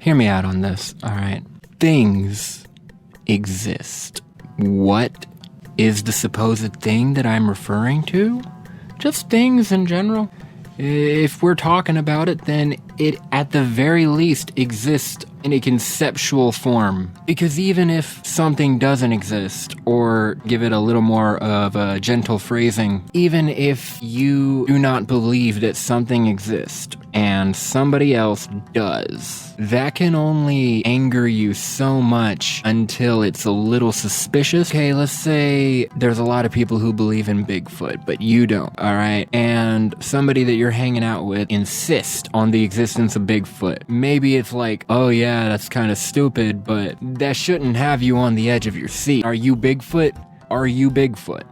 hear me out on this, alright? Things exist. What is the supposed thing that I'm referring to? Just things in general. If we're talking about it, then it at the very least exists in a conceptual form. Because even if something doesn't exist, or give it a little more of a gentle phrasing, even if you do not believe that something exists and somebody else does, that can only anger you so much until it's a little suspicious. Okay, let's say there's a lot of people who believe in Bigfoot, but you don't, alright? And somebody that you're hanging out with insists on the existence of Bigfoot. Maybe it's like, oh yeah, that's kind of stupid, but that shouldn't have you on the edge of your seat. Are you Bigfoot? Are you Bigfoot?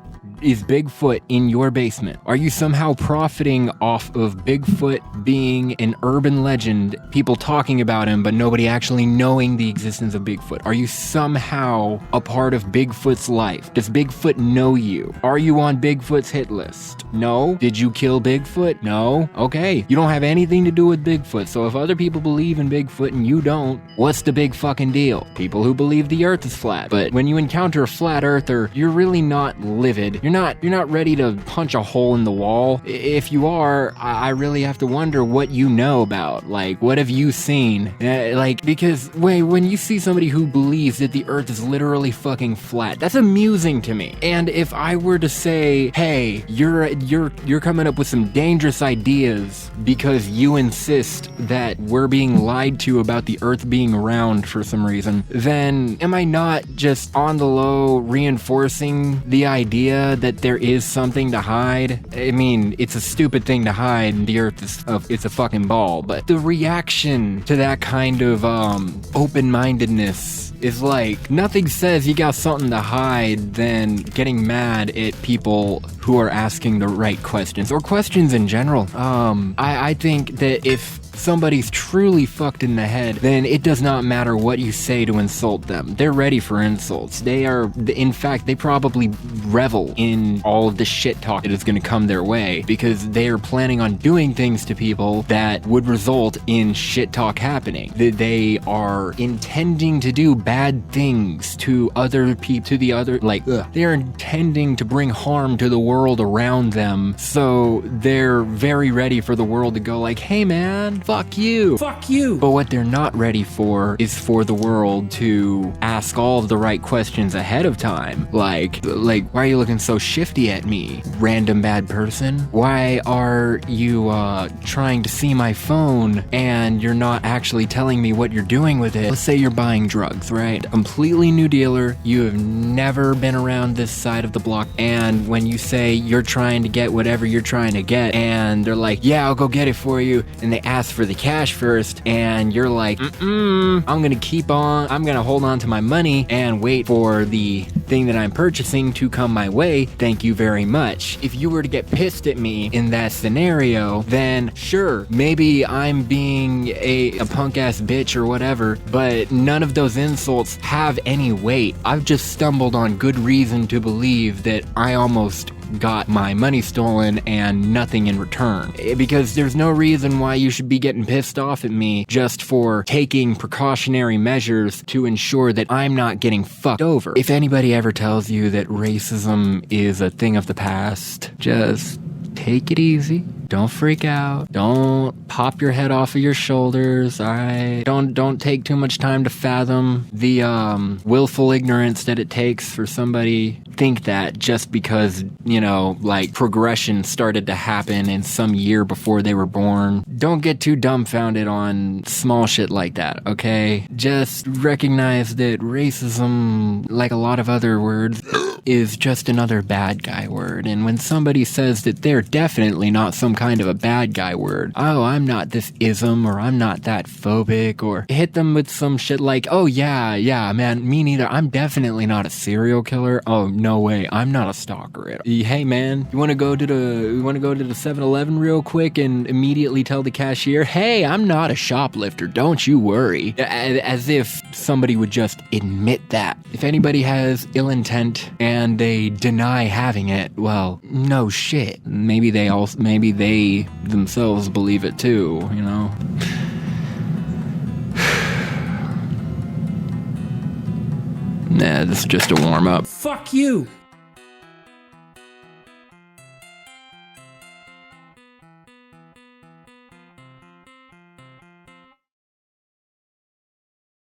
Is Bigfoot in your basement? Are you somehow profiting off of Bigfoot being an urban legend, people talking about him, but nobody actually knowing the existence of Bigfoot? Are you somehow a part of Bigfoot's life? Does Bigfoot know you? Are you on Bigfoot's hit list? No? Did you kill Bigfoot? No? Okay. You don't have anything to do with Bigfoot, so if other people believe in Bigfoot and you don't, what's the big fucking deal? People who believe the earth is flat. But when you encounter a flat earther, you're really not livid. You're not ready to punch a hole in the wall. If you are, I really have to wonder what you know about. Like, what have you seen? Because when you see somebody who believes that the earth is literally fucking flat, that's amusing to me. And if I were to say, hey, you're coming up with some dangerous ideas because you insist that we're being lied to about the earth being round for some reason, then am I not just on the low reinforcing the idea that there is something to hide? I mean, it's a stupid thing to hide, and the earth is it's a fucking ball, but the reaction to that kind of open-mindedness is like, nothing says you got something to hide than getting mad at people who are asking the right questions, or questions in general. I think that if somebody's truly fucked in the head, then it does not matter what you say to insult them. They're ready for insults. In fact, they probably revel in all of the shit talk that is going to come their way, because they are planning on doing things to people that would result in shit talk happening. They are intending to do bad things to other people, they are intending to bring harm to the world around them, so they're very ready for the world to go like, hey man, fuck you. Fuck you. But what they're not ready for is for the world to ask all of the right questions ahead of time. Like, why are you looking so shifty at me, random bad person? Why are you trying to see my phone and you're not actually telling me what you're doing with it? Let's say you're buying drugs, right? Completely new dealer. You have never been around this side of the block. And when you say you're trying to get whatever you're trying to get, and they're like, yeah, I'll go get it for you, and they ask for the cash first, and you're like, I'm gonna hold on to my money and wait for the thing that I'm purchasing to come my way. Thank you very much. If you were to get pissed at me in that scenario, then sure, maybe I'm being a punk ass bitch or whatever, but none of those insults have any weight. I've just stumbled on good reason to believe that I almost got my money stolen and nothing in return. Because there's no reason why you should be getting pissed off at me just for taking precautionary measures to ensure that I'm not getting fucked over. If anybody ever tells you that racism is a thing of the past, just take it easy. Don't freak out. Don't pop your head off of your shoulders, alright? Don't take too much time to fathom the willful ignorance that it takes for somebody think that just because, progression started to happen in some year before they were born. Don't get too dumbfounded on small shit like that, okay? Just recognize that racism, like a lot of other words, is just another bad guy word. And when somebody says that they're definitely not some kind of a bad guy word, oh, I'm not this ism, or I'm not that phobic, or hit them with some shit like, oh yeah, man, me neither. I'm definitely not a serial killer. Oh, no way. I'm not a stalker. Hey man, you want to go to the 7-Eleven real quick and immediately tell the cashier, hey, I'm not a shoplifter. Don't you worry. As if somebody would just admit that. If anybody has ill intent and they deny having it, well, no shit. Maybe they themselves believe it too, Nah, this is just a warm-up. Fuck you.